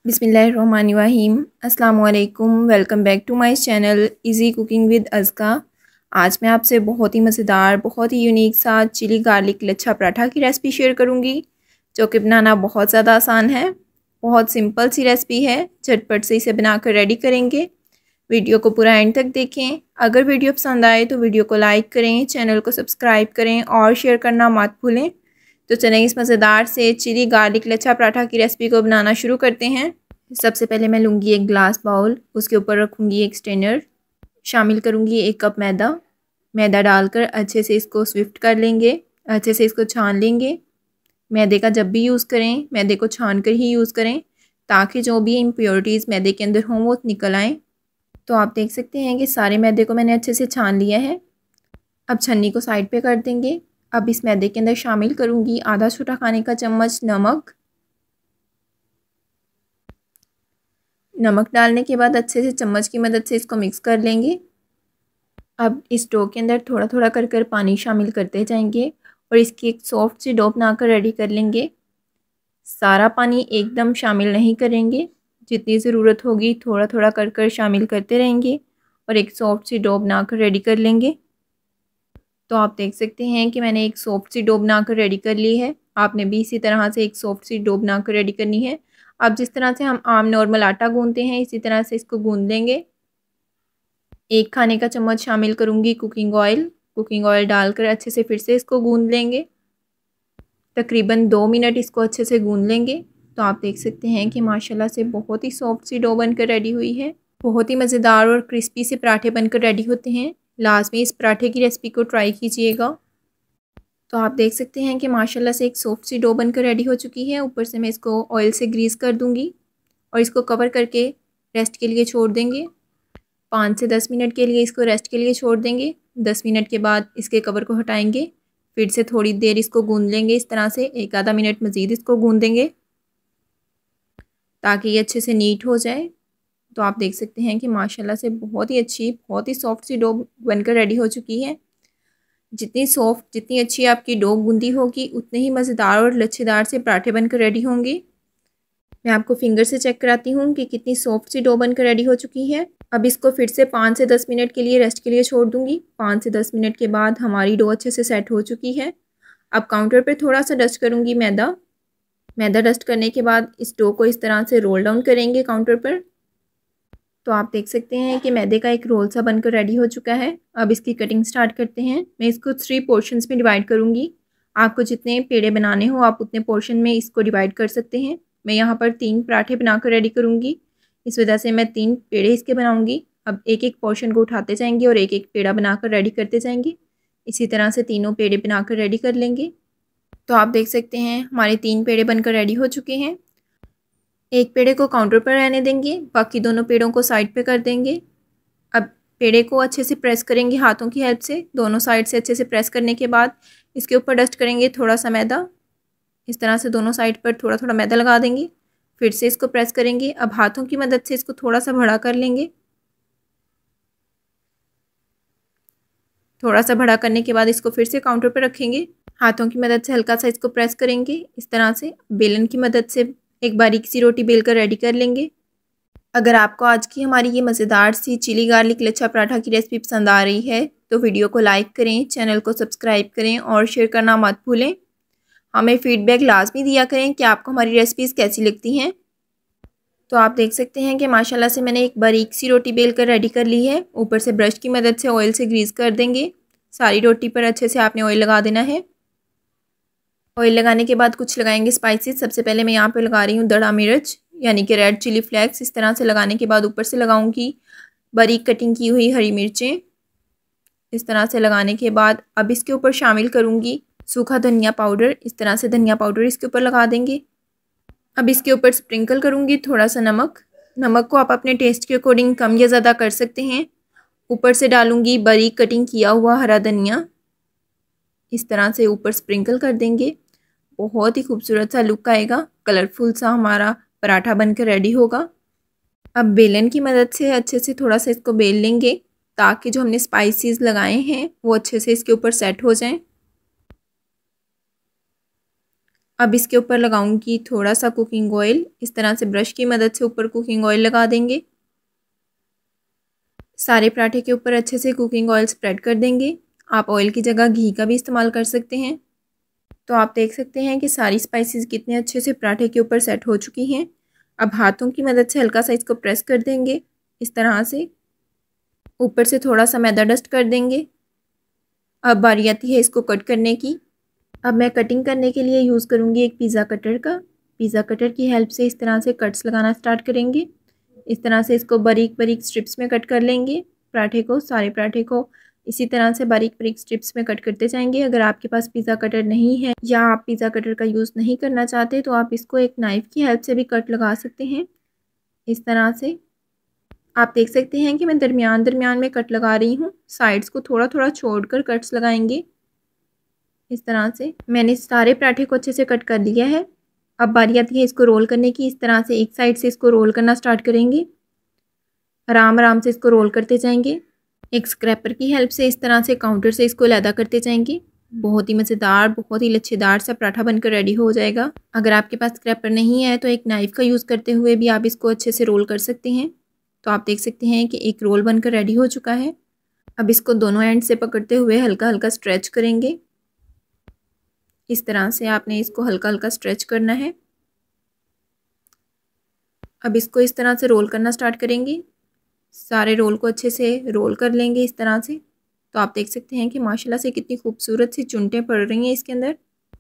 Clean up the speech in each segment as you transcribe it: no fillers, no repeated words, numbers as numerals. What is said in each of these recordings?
बिस्मिल्लाहिर्रहमानिर्रहीम। अस्सलाम वालेकुम। Welcome back to my channel easy cooking with Azka. आज मैं आपसे बहुत ही मज़ेदार, बहुत ही यूनिक सा चिली गार्लिक लच्छा पराठा की रेसिपी शेयर करूंगी, जो कि बनाना बहुत ज़्यादा आसान है। बहुत सिंपल सी रेसिपी है, झटपट से इसे बनाकर रेडी करेंगे। वीडियो को पूरा एंड तक देखें। अगर वीडियो पसंद आए तो वीडियो को लाइक करें, चैनल को सब्सक्राइब करें और शेयर करना मत भूलें। तो चलें इस मज़ेदार से चिली गार्लिक लच्छा पराठा की रेसिपी को बनाना शुरू करते हैं। सबसे पहले मैं लूँगी एक ग्लास बाउल, उसके ऊपर रखूँगी एक स्ट्रेनर, शामिल करूँगी 1 कप मैदा डालकर अच्छे से इसको स्विफ्ट कर लेंगे, अच्छे से इसको छान लेंगे। मैदे का जब भी यूज़ करें, मैदे को छान कर ही यूज़ करें, ताकि जो भी इम्प्योरिटीज़ मैदे के अंदर हों वो निकल आएँ। तो आप देख सकते हैं कि सारे मैदे को मैंने अच्छे से छान लिया है। अब छन्नी को साइड पे कर देंगे। अब इस मैदे के अंदर शामिल करूँगी आधा छोटा खाने का चम्मच नमक डालने के बाद अच्छे से चम्मच की मदद से इसको मिक्स कर लेंगे। अब इस डो के अंदर थोड़ा थोड़ा कर पानी शामिल करते जाएंगे और इसकी एक सॉफ्ट सी डो बनाकर रेडी कर लेंगे। सारा पानी एकदम शामिल नहीं करेंगे, जितनी ज़रूरत होगी थोड़ा थोड़ा कर शामिल करते रहेंगे और एक सॉफ्ट सी डो बनाकर रेडी कर लेंगे। तो आप देख सकते हैं कि मैंने एक सॉफ्ट सी डो बनाकर रेडी कर ली है। आपने भी इसी तरह से एक सॉफ्ट सी डो बनाकर रेडी करनी है। अब जिस तरह से हम आम नॉर्मल आटा गूंदते हैं, इसी तरह से इसको गूंद लेंगे। 1 खाने का चम्मच शामिल करूँगी कुकिंग ऑयल डालकर अच्छे से फिर से इसको गूंद लेंगे। तकरीबन 2 मिनट इसको अच्छे से गूंद लेंगे। तो आप देख सकते हैं कि माशाल्लाह से बहुत ही सॉफ्ट सी डो बनकर रेडी हुई है। बहुत ही मज़ेदार और क्रिस्पी से पराठे बनकर रेडी होते हैं। लास्ट में इस पराठे की रेसिपी को ट्राई कीजिएगा। तो आप देख सकते हैं कि माशाल्लाह से एक सॉफ्ट सी डो बनकर रेडी हो चुकी है। ऊपर से मैं इसको ऑयल से ग्रीस कर दूंगी और इसको कवर करके रेस्ट के लिए छोड़ देंगे। 5 से 10 मिनट के लिए इसको रेस्ट के लिए छोड़ देंगे। 10 मिनट के बाद इसके कवर को हटाएंगे, फिर से थोड़ी देर इसको गूंद लेंगे। इस तरह से 1 आधा मिनट मज़ीद इसको गूंदेंगे ताकि ये अच्छे से नीट हो जाए। तो आप देख सकते हैं कि माशाल्लाह से बहुत ही अच्छी, बहुत ही सॉफ्ट सी डो बनकर रेडी हो चुकी है। जितनी सॉफ्ट, जितनी अच्छी आपकी डो गूंदी होगी, उतने ही मज़ेदार और लच्छेदार से पराठे बनकर रेडी होंगे। मैं आपको फिंगर से चेक कराती हूँ कि कितनी सॉफ्ट सी डो बनकर रेडी हो चुकी है। अब इसको फिर से 5 से 10 मिनट के लिए रेस्ट के लिए छोड़ दूँगी। 5 से 10 मिनट के बाद हमारी डो अच्छे से सेट हो चुकी है। अब काउंटर पर थोड़ा सा डस्ट करूँगी मैदा डस्ट करने के बाद इस डो को इस तरह से रोल डाउन करेंगे काउंटर पर। तो आप देख सकते हैं कि मैदे का एक रोल सा बनकर रेडी हो चुका है। अब इसकी कटिंग स्टार्ट करते हैं। मैं इसको 3 पोर्शंस में डिवाइड करूँगी। आपको जितने पेड़े बनाने हो आप उतने पोर्शन में इसको डिवाइड कर सकते हैं। मैं यहाँ पर 3 पराठे बनाकर रेडी करूँगी, इस वजह से मैं 3 पेड़े इसके बनाऊँगी। अब एक एक पोर्शन को उठाते जाएंगे और एक एक पेड़ा बनाकर रेडी करते जाएंगे। इसी तरह से तीनों पेड़े बनाकर रेडी कर लेंगे। तो आप देख सकते हैं हमारे 3 पेड़े बनकर रेडी हो चुके हैं। एक पेड़े को काउंटर पर रहने देंगे, बाकी दोनों पेड़ों को साइड पे कर देंगे। अब पेड़े को अच्छे से प्रेस करेंगे हाथों की हेल्प से। दोनों साइड से अच्छे से प्रेस करने के बाद इसके ऊपर डस्ट करेंगे थोड़ा सा मैदा। इस तरह से दोनों साइड पर थोड़ा थोड़ा मैदा लगा देंगे, फिर से इसको प्रेस करेंगे। अब हाथों की मदद से इसको थोड़ा सा बड़ा कर लेंगे। थोड़ा सा बड़ा करने के बाद इसको फिर से काउंटर पर रखेंगे। हाथों की मदद से हल्का सा इसको प्रेस करेंगे। इस तरह से बेलन की मदद से एक बारीक सी रोटी बेल कर रेडी कर लेंगे। अगर आपको आज की हमारी ये मज़ेदार सी चिली गार्लिक लच्छा पराठा की रेसिपी पसंद आ रही है तो वीडियो को लाइक करें, चैनल को सब्सक्राइब करें और शेयर करना मत भूलें। हमें फीडबैक लाजमी दिया करें कि आपको हमारी रेसिपीज़ कैसी लगती हैं। तो आप देख सकते हैं कि माशाल्लाह से मैंने एक बारीक सी रोटी बेल कर रेडी कर ली है। ऊपर से ब्रश की मदद से ऑयल से ग्रीस कर देंगे। सारी रोटी पर अच्छे से आपने ऑयल लगा देना है। ऑयल लगाने के बाद कुछ लगाएंगे स्पाइसेस। सबसे पहले मैं यहाँ पे लगा रही हूँ दड़ा मिर्च, यानी कि रेड चिली फ्लेक्स। इस तरह से लगाने के बाद ऊपर से लगाऊंगी बारीक कटिंग की हुई हरी मिर्चें। इस तरह से लगाने के बाद अब इसके ऊपर शामिल करूँगी सूखा धनिया पाउडर। इस तरह से धनिया पाउडर इसके ऊपर लगा देंगे। अब इसके ऊपर स्प्रिंकल करूँगी थोड़ा सा नमक को आप अपने टेस्ट के अकॉर्डिंग कम या ज़्यादा कर सकते हैं। ऊपर से डालूँगी बारीक कटिंग किया हुआ हरा धनिया। इस तरह से ऊपर स्प्रिंकल कर देंगे। बहुत ही खूबसूरत सा लुक आएगा, कलरफुल सा हमारा पराठा बनकर रेडी होगा। अब बेलन की मदद से अच्छे से थोड़ा सा इसको बेल लेंगे ताकि जो हमने स्पाइसेस लगाए हैं वो अच्छे से इसके ऊपर सेट हो जाएं। अब इसके ऊपर लगाऊंगी थोड़ा सा कुकिंग ऑयल। इस तरह से ब्रश की मदद से ऊपर कुकिंग ऑयल लगा देंगे। सारे पराठे के ऊपर अच्छे से कुकिंग ऑयल स्प्रेड कर देंगे। आप ऑयल की जगह घी का भी इस्तेमाल कर सकते हैं। तो आप देख सकते हैं कि सारी स्पाइसेस कितने अच्छे से पराठे के ऊपर सेट हो चुकी हैं। अब हाथों की मदद से हल्का सा इसको प्रेस कर देंगे। इस तरह से ऊपर से थोड़ा सा मैदा डस्ट कर देंगे। अब बारी आती है इसको कट करने की। अब मैं कटिंग करने के लिए यूज़ करूँगी एक पिज़्ज़ा कटर का। पिज़्ज़ा कटर की हेल्प से इस तरह से कट्स लगाना स्टार्ट करेंगे। इस तरह से इसको बारीक बारीक स्ट्रिप्स में कट कर लेंगे। पराठे को, सारे पराठे को इसी तरह से बारीक बारीक स्ट्रिप्स में कट करते जाएंगे। अगर आपके पास पिज़्ज़ा कटर नहीं है या आप पिज़्ज़ा कटर का यूज़ नहीं करना चाहते तो आप इसको एक नाइफ़ की हेल्प से भी कट लगा सकते हैं। इस तरह से आप देख सकते हैं कि मैं दरमियान दरमियान में कट लगा रही हूँ। साइड्स को थोड़ा थोड़ा छोड़कर कट्स लगाएंगे। इस तरह से मैंने सारे पराठे को अच्छे से कट कर लिया है। अब बारी आती है इसको रोल करने की। इस तरह से एक साइड से इसको रोल करना स्टार्ट करेंगे। आराम आराम से इसको रोल करते जाएंगे। एक स्क्रैपर की हेल्प से इस तरह से काउंटर से इसको लैदा करते जाएंगे। बहुत ही मज़ेदार, बहुत ही लच्छेदार सा पराठा बनकर रेडी हो जाएगा। अगर आपके पास स्क्रैपर नहीं है तो एक नाइफ़ का यूज़ करते हुए भी आप इसको अच्छे से रोल कर सकते हैं। तो आप देख सकते हैं कि एक रोल बनकर रेडी हो चुका है। अब इसको दोनों एंड से पकड़ते हुए हल्का हल्का स्ट्रेच करेंगे। इस तरह से आपने इसको हल्का हल्का स्ट्रेच करना है। अब इसको इस तरह से रोल करना स्टार्ट करेंगे। सारे रोल को अच्छे से रोल कर लेंगे इस तरह से। तो आप देख सकते हैं कि माशाल्लाह से कितनी खूबसूरत सी चुनटें पड़ रही हैं इसके अंदर।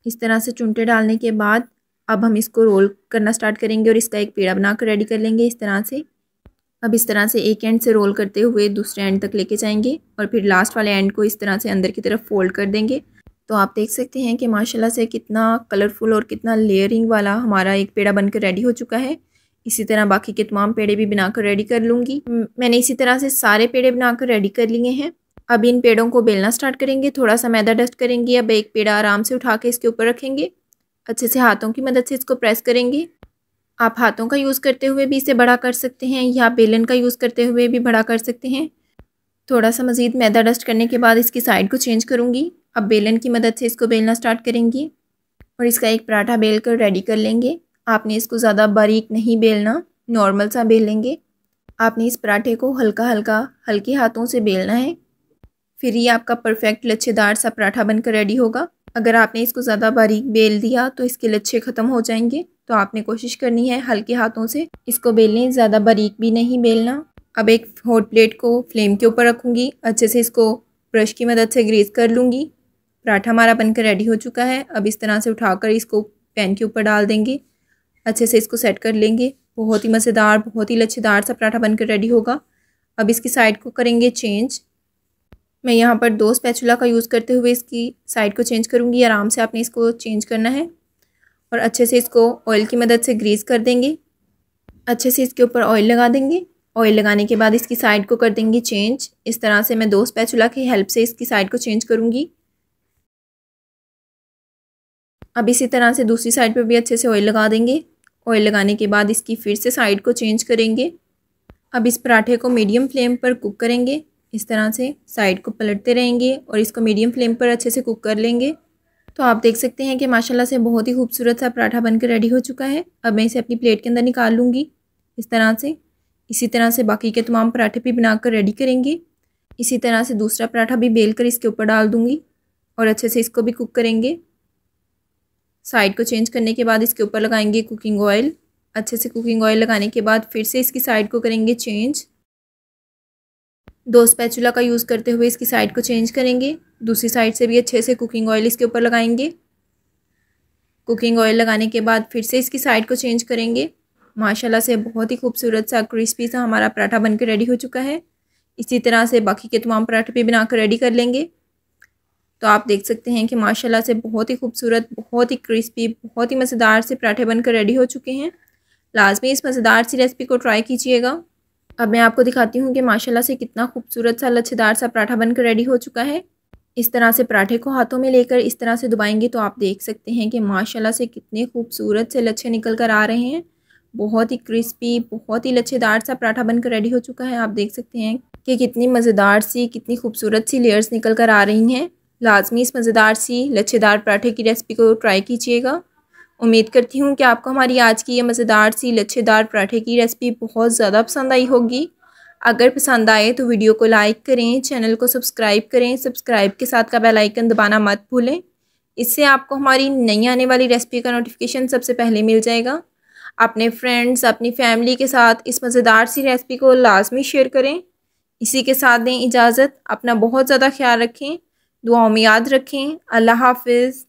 इस तरह से चुनटें डालने के बाद अब हम इसको रोल करना स्टार्ट करेंगे और इसका एक पेड़ा बनाकर रेडी कर लेंगे इस तरह से। अब इस तरह से एक एंड से रोल करते हुए दूसरे एंड तक लेके जाएंगे और फिर लास्ट वाले एंड को इस तरह से अंदर की तरफ फोल्ड कर देंगे। तो आप देख सकते हैं कि माशाल्लाह से कितना कलरफुल और कितना लेयरिंग वाला हमारा एक पेड़ा बनकर रेडी हो चुका है। इसी तरह बाकी के तमाम पेड़े भी बनाकर रेडी कर लूँगी। मैंने इसी तरह से सारे पेड़े बनाकर रेडी कर लिए हैं। अब इन पेड़ों को बेलना स्टार्ट करेंगे। थोड़ा सा मैदा डस्ट करेंगे। अब एक पेड़ा आराम से उठा के इसके ऊपर रखेंगे। अच्छे से हाथों की मदद से इसको प्रेस करेंगे। आप हाथों का यूज़ करते हुए भी इसे बड़ा कर सकते हैं या बेलन का यूज़ करते हुए भी बड़ा कर सकते हैं। थोड़ा सा मज़ीद मैदा डस्ट करने के बाद इसकी साइड को चेंज करूँगी। अब बेलन की मदद से इसको बेलना स्टार्ट करेंगी और इसका एक पराठा बेल कर रेडी कर लेंगे। आपने इसको ज़्यादा बारीक नहीं बेलना, नॉर्मल सा बेल लेंगे। आपने इस पराठे को हल्का हल्का हल्के हाथों से बेलना है। फिर ये आपका परफेक्ट लच्छेदार सा पराठा बनकर रेडी होगा। अगर आपने इसको ज़्यादा बारीक बेल दिया तो इसके लच्छे ख़त्म हो जाएंगे। तो आपने कोशिश करनी है हल्के हाथों से इसको बेलने, ज़्यादा बारीक भी नहीं बेलना। अब एक हॉट प्लेट को फ्लेम के ऊपर रखूँगी। अच्छे से इसको ब्रश की मदद से ग्रीस कर लूँगी। पराठा हमारा बनकर रेडी हो चुका है। अब इस तरह से उठाकर इसको पैन के ऊपर डाल देंगे। अच्छे से इसको सेट कर लेंगे। बहुत ही मज़ेदार, बहुत ही लच्छेदार सा पराठा बनकर रेडी होगा। अब इसकी साइड को करेंगे चेंज। मैं यहाँ पर 2 स्पैचुला का यूज़ करते हुए इसकी साइड को चेंज करूँगी। आराम से आपने इसको चेंज करना है और अच्छे से इसको ऑयल की मदद से ग्रीस कर देंगे। अच्छे से इसके ऊपर ऑयल लगा देंगे। ऑयल लगाने के बाद इसकी साइड को कर देंगे चेंज। इस तरह से मैं 2 स्पैचुला की हेल्प से इसकी साइड को चेंज करूँगी। अब इसी तरह से दूसरी साइड पर भी अच्छे से ऑयल लगा देंगे। ऑयल लगाने के बाद इसकी फिर से साइड को चेंज करेंगे। अब इस पराठे को मीडियम फ्लेम पर कुक करेंगे। इस तरह से साइड को पलटते रहेंगे और इसको मीडियम फ्लेम पर अच्छे से कुक कर लेंगे। तो आप देख सकते हैं कि माशाल्लाह से बहुत ही खूबसूरत सा पराठा बनकर रेडी हो चुका है। अब मैं इसे अपनी प्लेट के अंदर निकाल लूँगी इस तरह से। इसी तरह से बाकी के तमाम पराठे भी बनाकर रेडी करेंगे। इसी तरह से दूसरा पराठा भी बेल कर इसके ऊपर डाल दूँगी और अच्छे से इसको भी कुक करेंगे। साइड को चेंज करने के बाद इसके ऊपर लगाएंगे कुकिंग ऑयल। अच्छे से कुकिंग ऑयल लगाने के बाद फिर से इसकी साइड को करेंगे चेंज। 2 स्पैचुला का यूज़ करते हुए इसकी साइड को चेंज करेंगे। दूसरी साइड से भी अच्छे से कुकिंग ऑयल इसके ऊपर लगाएंगे। कुकिंग ऑयल लगाने के बाद फिर से इसकी साइड को चेंज करेंगे। माशाल्लाह से बहुत ही खूबसूरत सा क्रिस्पी सा हमारा पराठा बनकर रेडी हो चुका है। इसी तरह से बाकी के तमाम पराठे भी बनाकर रेडी कर लेंगे। तो आप देख सकते हैं कि माशाल्लाह से बहुत ही खूबसूरत, बहुत ही क्रिस्पी, बहुत ही मज़ेदार से पराठे बनकर रेडी हो चुके हैं। लाजमी इस मज़ेदार सी रेसिपी को ट्राई कीजिएगा। अब मैं आपको दिखाती हूँ कि माशाल्लाह से कितना खूबसूरत सा लच्छेदार सा पराठा बनकर रेडी हो चुका है। इस तरह से पराठे को हाथों में लेकर इस तरह से दबाएंगे तो आप देख सकते हैं कि माशाल्लाह से कितने खूबसूरत से लच्छे निकल कर आ रहे हैं। बहुत ही क्रिस्पी, बहुत ही लच्छेदार सा पराठा बनकर रेडी हो चुका है। आप देख सकते हैं कि कितनी मज़ेदार सी, कितनी खूबसूरत सी लेयर्स निकल कर आ रही हैं। लाजमी इस मज़ेदार सी लच्छेदार पराठे की रेसिपी को ट्राई कीजिएगा। उम्मीद करती हूँ कि आपको हमारी आज की ये मज़ेदार सी लच्छेदार पराठे की रेसिपी बहुत ज़्यादा पसंद आई होगी। अगर पसंद आए तो वीडियो को लाइक करें, चैनल को सब्सक्राइब करें, सब्सक्राइब के साथ का बेल आइकन दबाना मत भूलें। इससे आपको हमारी नई आने वाली रेसिपी का नोटिफिकेशन सबसे पहले मिल जाएगा। अपने फ्रेंड्स, अपनी फैमिली के साथ इस मज़ेदार सी रेसिपी को लाजमी शेयर करें। इसी के साथ दें इजाज़त। अपना बहुत ज़्यादा ख्याल रखें, दुआओं में याद रखें। अल्लाह हाफिज़।